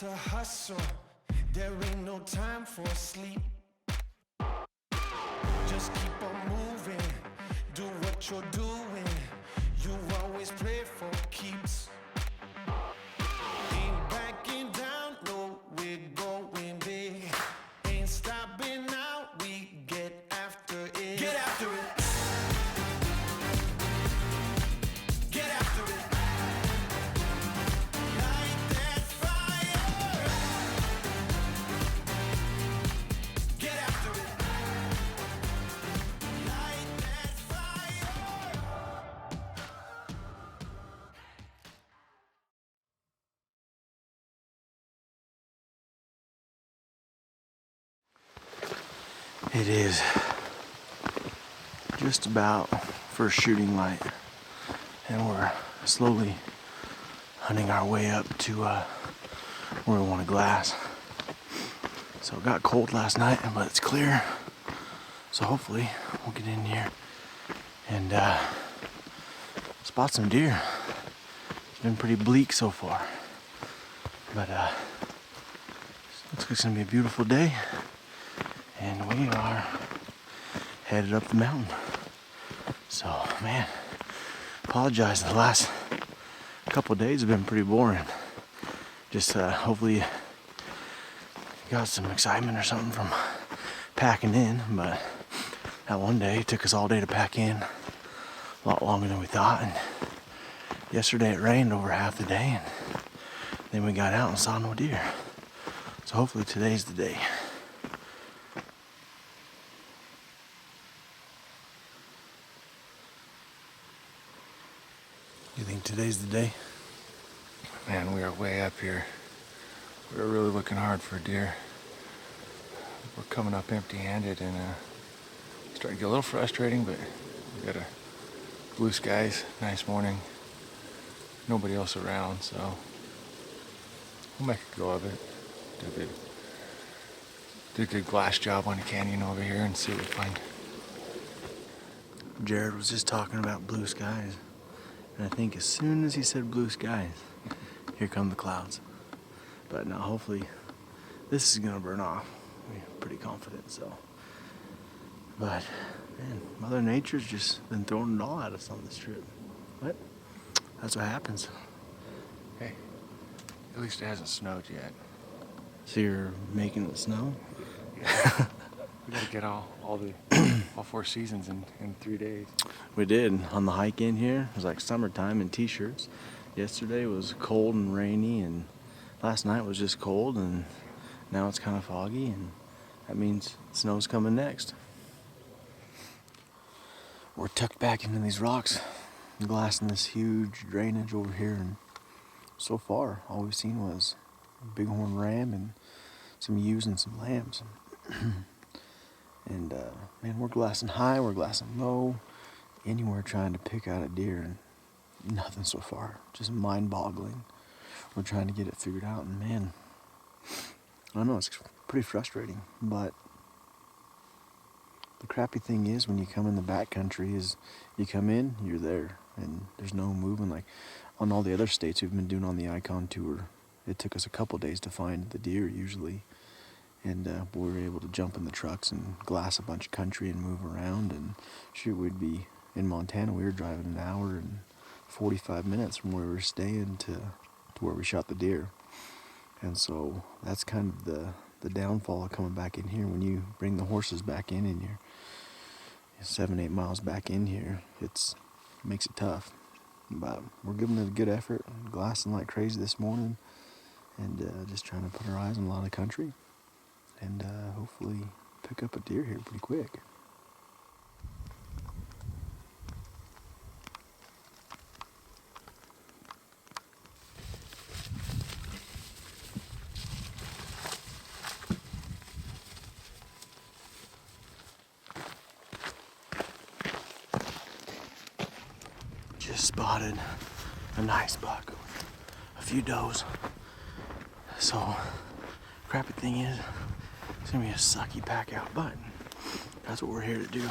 to hustle, there ain't no time for sleep. Just keep on moving, do what you're doing. You always play for keeps. Ain't backing down, no, we're going big. Ain't stopping now, we get after it. Get after it. Get after it. Light that fire. Get after it. Light that fire. It is just about first shooting light, and we're slowly hunting our way up to where we want to glass. So it got cold last night, but it's clear. So hopefully we'll get in here and spot some deer. It's been pretty bleak so far, but looks like it's gonna be a beautiful day. And we are headed up the mountain. So, man, apologize. The last couple of days have been pretty boring. Just hopefully you got some excitement or something from packing in. But that one day, it took us all day to pack in. A lot longer than we thought. And yesterday it rained over half the day. And then we got out and saw no deer. So hopefully today's the day. You think today's the day? Man, we are way up here. We're really looking hard for deer. We're coming up empty-handed, and it's starting to get a little frustrating, but we got blue skies, nice morning, nobody else around, so we'll make a go of it. Do a good glass job on the canyon over here and see what we find. Jarod was just talking about blue skies. And I think as soon as he said blue skies, here come the clouds. But now hopefully this is gonna burn off. We're pretty confident, so. But man, Mother Nature's just been throwing it all at us on this trip. But that's what happens. Hey, at least it hasn't snowed yet. So you're making it snow? Yeah. We gotta get all four seasons in 3 days. We did. On the hike in here, it was like summertime in t-shirts. Yesterday was cold and rainy, and last night was just cold, and now it's kind of foggy, and that means snow's coming next. We're tucked back into these rocks, glassing this huge drainage over here, and so far all we've seen was a bighorn ram and some ewes and some lambs. And man, we're glassing high, we're glassing low, anywhere trying to pick out a deer, and nothing so far. Just mind-boggling. We're trying to get it figured out, and man, I don't know, it's pretty frustrating. But the crappy thing is, when you come in the backcountry, is you come in, you're there, and there's no moving. Like on all the other states we've been doing on the Icon tour, it took us a couple days to find the deer usually. And we were able to jump in the trucks and glass a bunch of country and move around. And shoot, we'd be in Montana. We were driving an hour and 45 minutes from where we were staying to where we shot the deer. And so that's kind of the downfall of coming back in here. When you bring the horses back in and you're 7-8 miles back in here, it makes it tough. But we're giving it a good effort, glassing like crazy this morning, and just trying to put our eyes on a lot of country. And hopefully pick up a deer here pretty quick. Just spotted a nice buck, a few does. So, crappy thing is, it's gonna be a sucky pack out, but that's what we're here to do.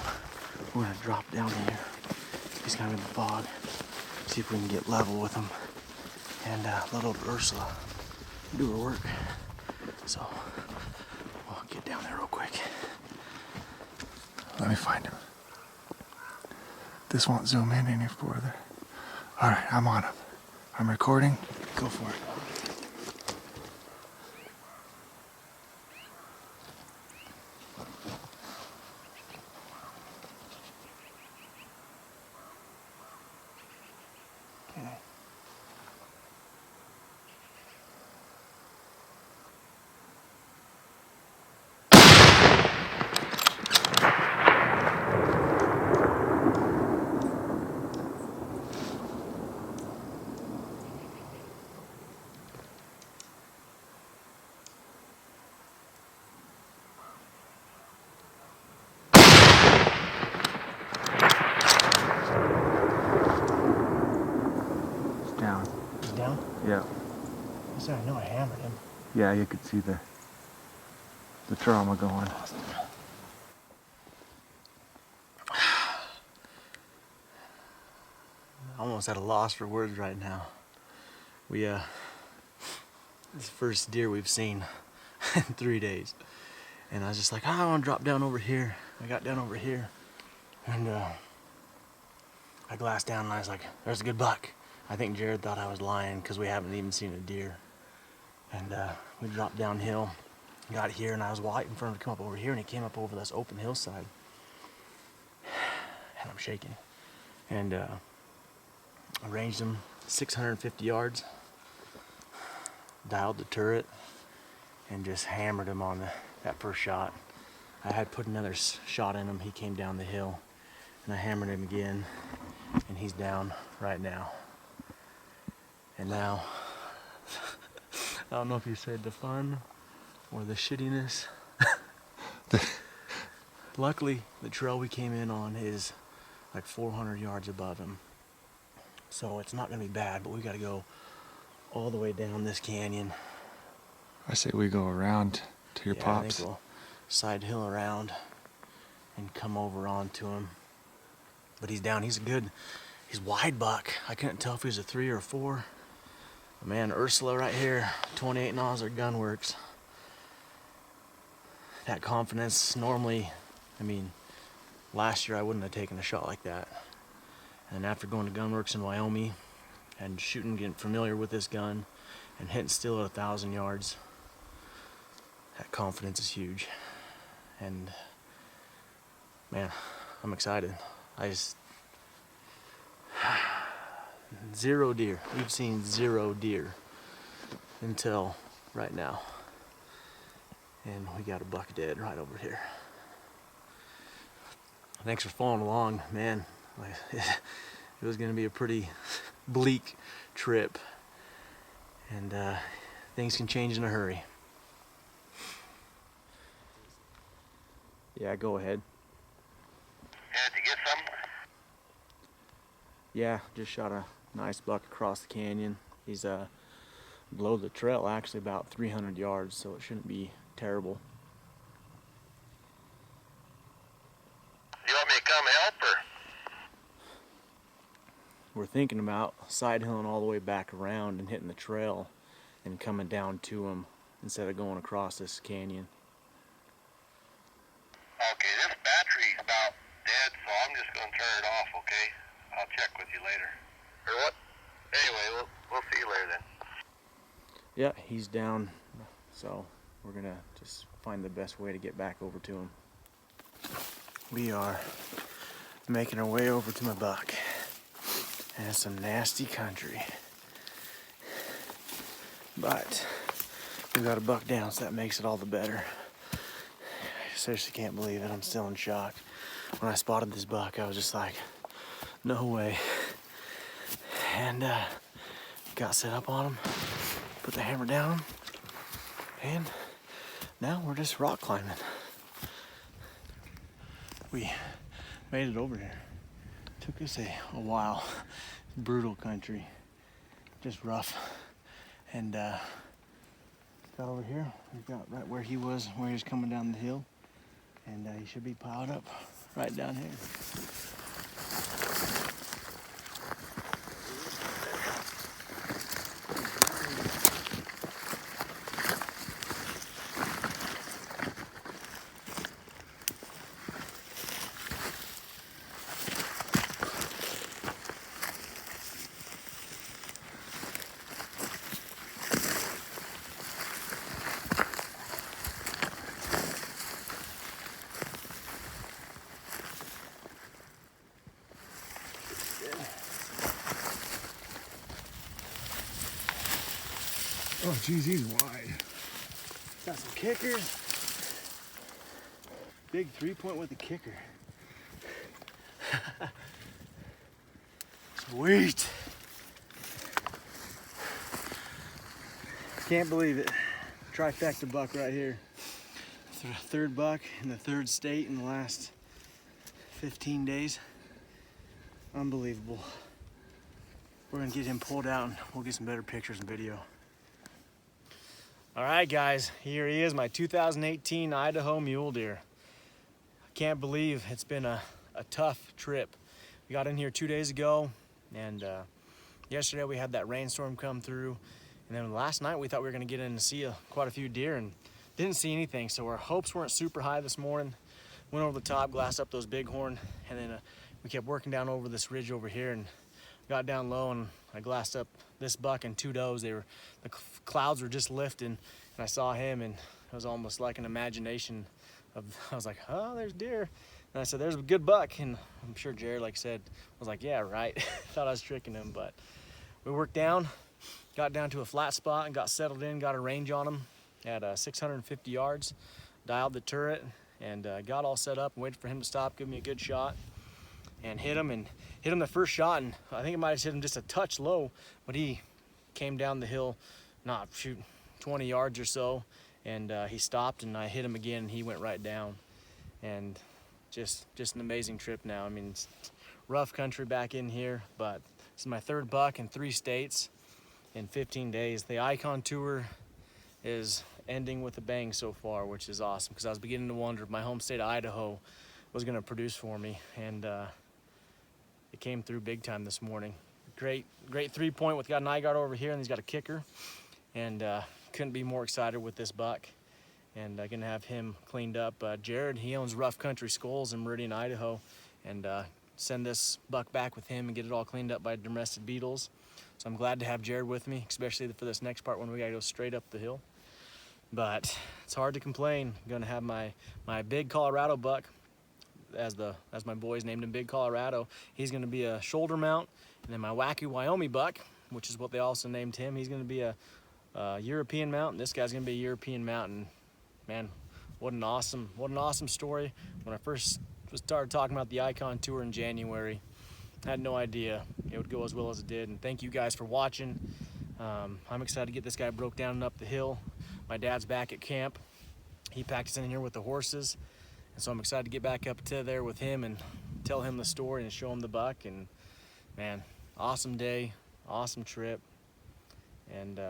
We're gonna drop down here. He's kind of in the fog. See if we can get level with him and let old Ursula do her work. So we'll get down there real quick. Let me find him. This won't zoom in any further. All right, I'm on him. I'm recording. Go for it. Okay. He's down. He's down? Yeah. I know I hammered him. Yeah, you could see the trauma going. Almost at a loss for words right now. We this is the first deer we've seen in 3 days, and I was just like, I want to drop down over here. I got down over here, and I glassed down, and I was like, there's a good buck. I think Jarod thought I was lying because we haven't even seen a deer. And we dropped downhill, got here, and I was waiting for him to come up over here, and he came up over this open hillside, and I'm shaking. And I ranged him 650 yards, dialed the turret, and just hammered him on that first shot. I had put another shot in him. He came down the hill, and I hammered him again, and he's down right now. And now, I don't know if you said the fun or the shittiness. Luckily, the trail we came in on is like 400 yards above him. So it's not gonna be bad, but we gotta go all the way down this canyon. I say we go around to your I pops. think we'll side hill around and come over onto him. But he's down, he's wide buck. I couldn't tell if he was a 3 or a 4. But man, Ursula right here, 28 Nosler Gunworks. That confidence, normally, I mean, last year I wouldn't have taken a shot like that. And after going to Gunworks in Wyoming and shooting, getting familiar with this gun and hitting still at 1,000 yards, that confidence is huge. And man, I'm excited. Zero deer. We've seen 0 deer until right now. And we got a buck dead right over here. Thanks for following along, man. It was gonna be a pretty bleak trip, and things can change in a hurry. Yeah, go ahead. Yeah, did you get some? Yeah, just shot a nice buck across the canyon. He's below the trail, actually about 300 yards, so it shouldn't be terrible. You want me to come help or? We're thinking about side hilling all the way back around and hitting the trail and coming down to him instead of going across this canyon. Okay, this battery's about dead, so I'm just gonna turn it off, okay? I'll check with you later. Or what? Anyway, we'll see you later then. Yeah, he's down, so we're gonna just find the best way to get back over to him. We are making our way over to my buck, and it's some nasty country, but we got a buck down, so that makes it all the better. I seriously can't believe it. I'm still in shock. When I spotted this buck, I was just like, no way. And got set up on him, put the hammer down, and now we're just rock climbing. We made it over here. Took us a while. Brutal country, just rough. And got over here. We got right where he was coming down the hill, and he should be piled up right down here. geez, he's wide. Got some kickers. Big 3-point with the kicker. Sweet. Can't believe it. Trifecta buck right here. Third buck in the third state in the last 15 days. Unbelievable. We're gonna get him pulled out and we'll get some better pictures and video. All right, guys, here he is, my 2018 Idaho mule deer. I can't believe it's been a tough trip. We got in here 2 days ago, and yesterday we had that rainstorm come through, and then last night we thought we were gonna get in and see quite a few deer and didn't see anything, so our hopes weren't super high this morning. Went over the top, glassed up those bighorn, and then we kept working down over this ridge over here and got down low, and I glassed up this buck and 2 does. The clouds were just lifting, and I saw him, and it was almost like an imagination of, I was like, oh, there's deer. And I said, there's a good buck, and I'm sure Jarod, like said, was like, yeah, right. Thought I was tricking him, but we worked down, got down to a flat spot and got settled in, got a range on him at 650 yards, dialed the turret, and got all set up and waited for him to stop, give me a good shot, and hit him the first shot, and I think it might have hit him just a touch low, but he came down the hill, not shoot 20 yards or so, and he stopped, and I hit him again, and he went right down. And just an amazing trip now. I mean, it's rough country back in here, but this is my third buck in 3 states in 15 days. The Icon Tour is ending with a bang so far, which is awesome, because I was beginning to wonder if my home state of Idaho was going to produce for me, and it came through big time this morning. Great 3-point with, got an eye guard over here, and he's got a kicker, and couldn't be more excited with this buck, and gonna have him cleaned up. Jarod, he owns Rough Country Skulls in Meridian, Idaho, and send this buck back with him and get it all cleaned up by domestic beetles. So I'm glad to have Jarod with me, especially for this next part when we gotta go straight up the hill. But it's hard to complain. I'm gonna have my big Colorado buck, as my boys named him Big Colorado. He's gonna be a shoulder mount, and then my wacky Wyoming buck, which is what they also named him, he's gonna be a European mount, and this guy's gonna be a European mount. And man, what an awesome story. When I first started talking about the Icon Tour in January, I had no idea it would go as well as it did. And thank you guys for watching. I'm excited to get this guy broke down and up the hill. My dad's back at camp. He packed us in here with the horses, and so I'm excited to get back up to there with him and tell him the story and show him the buck. And man, awesome day, awesome trip, and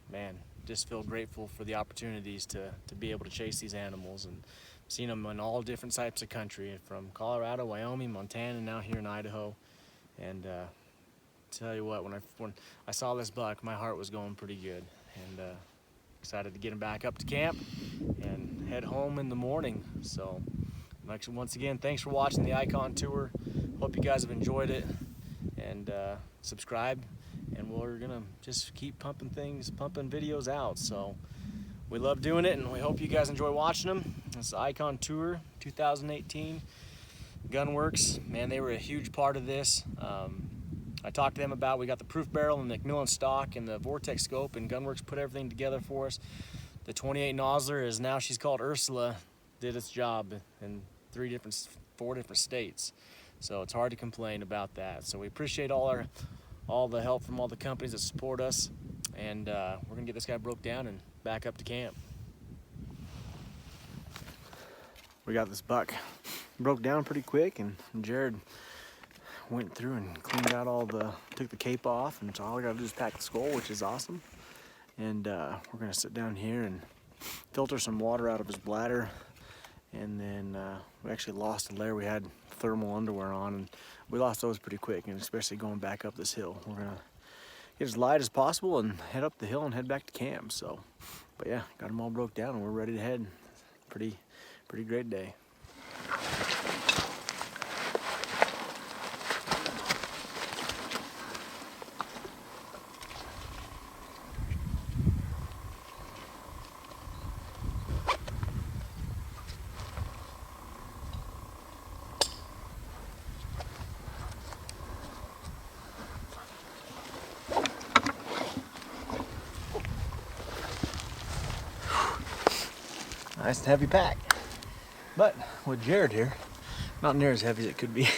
man, just feel grateful for the opportunities to be able to chase these animals, and seen them in all different types of country, from Colorado, Wyoming, Montana, and now here in Idaho. And tell you what, when I saw this buck, my heart was going pretty good, and excited to get him back up to camp and head home in the morning. So once again, thanks for watching the Icon Tour. Hope you guys have enjoyed it, and subscribe, and we're gonna just keep pumping videos out. So we love doing it, and we hope you guys enjoy watching them. It's the Icon Tour 2018. Gunworks, man, they were a huge part of this. I talked to them about, we got the proof barrel and the McMillan stock and the Vortex scope, and Gunworks put everything together for us. The 28 nozzler is now, she's called Ursula, did its job in 4 different states. So it's hard to complain about that. So we appreciate all the help from all the companies that support us, and we're gonna get this guy broke down and back up to camp. We got this buck broke down pretty quick, and Jarod went through and cleaned out took the cape off, and so all I gotta do is pack the skull, which is awesome. And we're gonna sit down here and filter some water out of his bladder, and then we actually lost a layer. We had thermal underwear on, and we lost those pretty quick, and especially going back up this hill. We're gonna get as light as possible and head up the hill and head back to camp. So, but yeah, got them all broke down, and we're ready to head. Pretty great day. Nice and heavy pack. But with Jarod here, not near as heavy as it could be.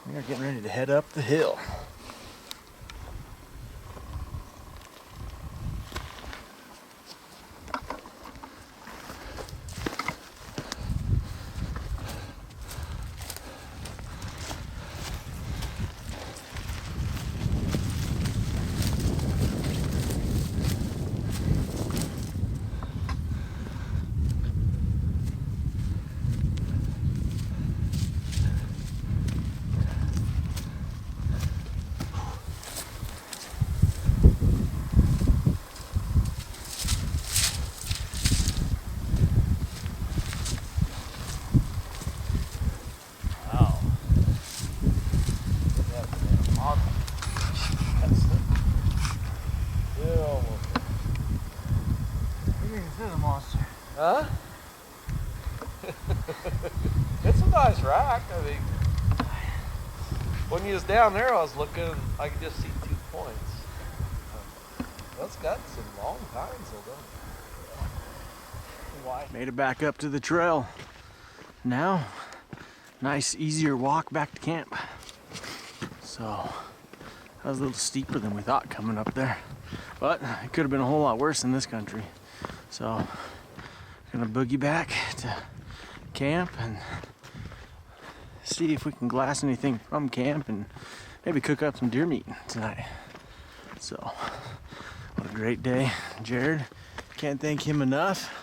We are getting ready to head up the hill. Huh? It's a nice rack. I mean, when you was down there, I was looking, I could just see 2 points. That's got some long tines though, don't it? Made it back up to the trail. Now, nice, easier walk back to camp. So, that was a little steeper than we thought coming up there. But it could have been a whole lot worse in this country. So, gonna boogie back to camp and see if we can glass anything from camp and maybe cook up some deer meat tonight. So, what a great day. Jarod, can't thank him enough.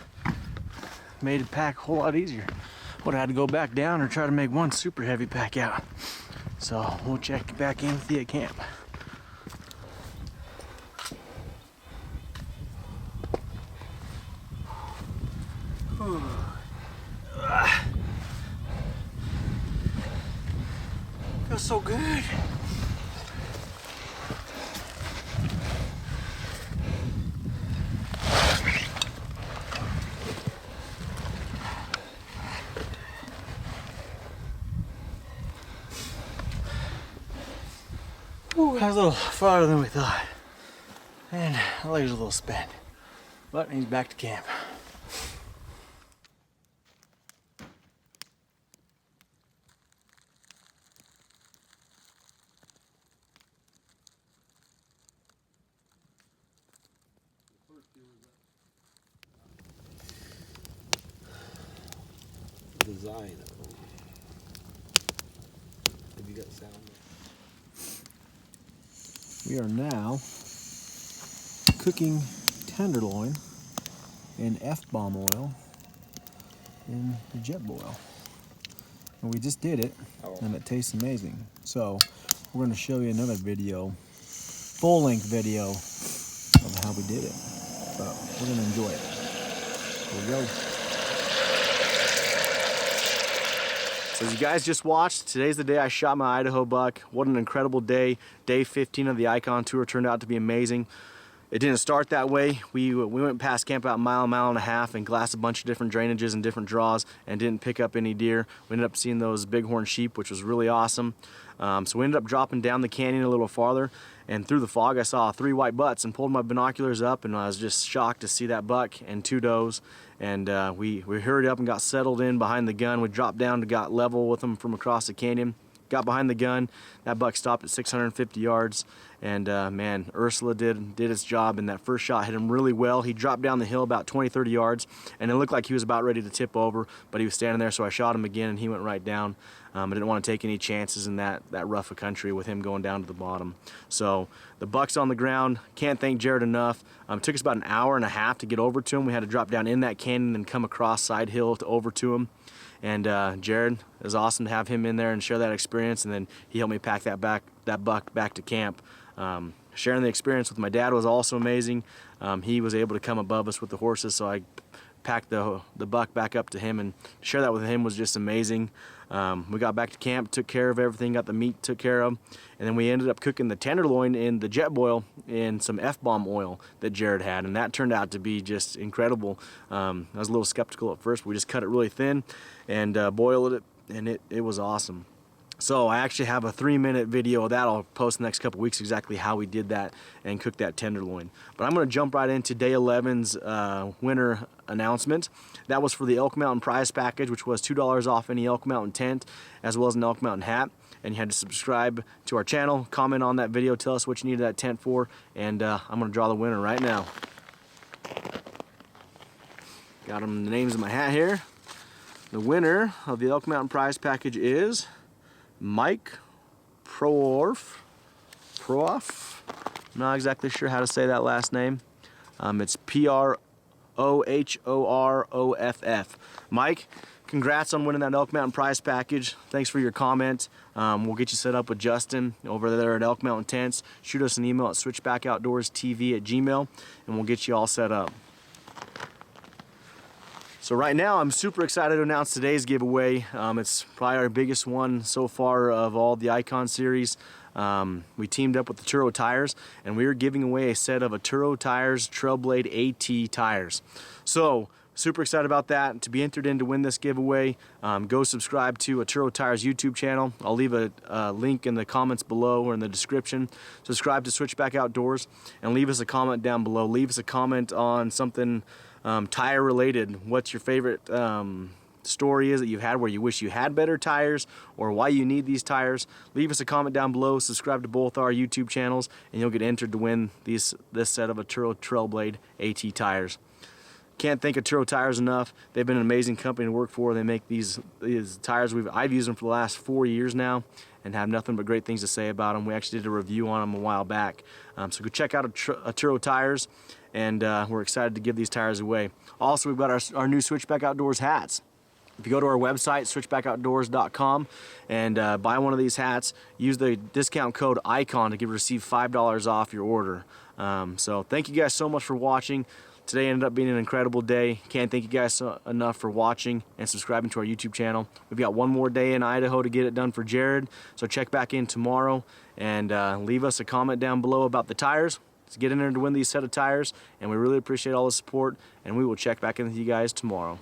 Made the pack a whole lot easier. Would have had to go back down or try to make one super heavy pack out. So, we'll check back in with you at camp. Feels so good. Ooh, that was a little farther than we thought. And my legs are a little spent. But he's back to camp. Design of them. Have you got sound? We are now cooking tenderloin in F-bomb oil in the jet boil. And we just did it, and it tastes amazing. So we're going to show you another video, full-length video of how we did it. But we're going to enjoy it. Here we go. So as you guys just watched, today's the day I shot my Idaho buck. What an incredible day. Day 15 of the Icon Tour turned out to be amazing. It didn't start that way. We went past camp about a mile and a half and glassed a bunch of different drainages and different draws and didn't pick up any deer. We ended up seeing those bighorn sheep, which was really awesome. So we ended up dropping down the canyon a little farther, and through the fog I saw 3 white butts and pulled my binoculars up, and I was just shocked to see that buck and 2 does. And we hurried up and got settled in behind the gun. We dropped down and got level with them from across the canyon. Got behind the gun. That buck stopped at 650 yards. And man, Ursula did its job, and that first shot hit him really well. He dropped down the hill about 20-30 yards, and it looked like he was about ready to tip over, but he was standing there, so I shot him again, and he went right down. I didn't want to take any chances in that rough of country with him going down to the bottom. So the buck's on the ground. Can't thank Jarod enough. It took us about an hour and a half to get over to him. We had to drop down in that canyon and come across side hill over to him. And Jarod, it was awesome to have him in there and share that experience, and then he helped me pack that buck back to camp. Sharing the experience with my dad was also amazing. He was able to come above us with the horses, so I packed the buck back up to him, and share that with him was just amazing. We got back to camp, took care of everything, got the meat took care of, and then we ended up cooking the tenderloin in the jet boil in some F-bomb oil that Jarod had, and that turned out to be just incredible. I was a little skeptical at first, but we just cut it really thin and boiled it, and it was awesome. So I actually have a 3-minute video of that. I'll post the next couple weeks exactly how we did that and cooked that tenderloin. But I'm going to jump right into day 11's winner announcement. That was for the Elk Mountain prize package, which was $2 off any Elk Mountain tent as well as an Elk Mountain hat. And you had to subscribe to our channel, comment on that video, tell us what you needed that tent for, and I'm going to draw the winner right now. Got them the names in my hat here. The winner of the Elk Mountain prize package is Mike Proorf. I'm not exactly sure how to say that last name. It's P-R-O-H-O-R-O-F-F. Mike, congrats on winning that Elk Mountain prize package. Thanks for your comment. We'll get you set up with Justin over there at Elk Mountain Tents. Shoot us an email at switchbackoutdoorstv@gmail.com and we'll get you all set up. So right now I'm super excited to announce today's giveaway. It's probably our biggest one so far of all the Icon series. We teamed up with Atturo Tires and we are giving away a set of Atturo Tires Trail Blade A tires. So super excited about that. To be entered in to win this giveaway, go subscribe to Atturo Tires YouTube channel. I'll leave a link in the comments below or in the description. Subscribe to Switchback Outdoors and leave us a comment down below. Leave us a comment on something tire related. What's your favorite story is that you've had where you wish you had better tires or why you need these tires. Leave us a comment down below. Subscribe to both our YouTube channels and you'll get entered to win this set of Atturo Trail Blade AT tires. Can't thank Atturo Tires enough. They've been an amazing company to work for. They make these tires. I've used them for the last 4 years now and have nothing but great things to say about them. We actually did a review on them a while back. So go check out Atturo Tires, and we're excited to give these tires away. Also, we've got our new Switchback Outdoors hats. If you go to our website, switchbackoutdoors.com, and buy one of these hats, use the discount code ICON to receive $5 off your order. So thank you guys so much for watching. Today ended up being an incredible day. Can't thank you guys enough for watching and subscribing to our YouTube channel. We've got one more day in Idaho to get it done for Jarod, so check back in tomorrow and leave us a comment down below about the tires. Let's get in there to win these set of tires, and we really appreciate all the support, and we will check back in with you guys tomorrow.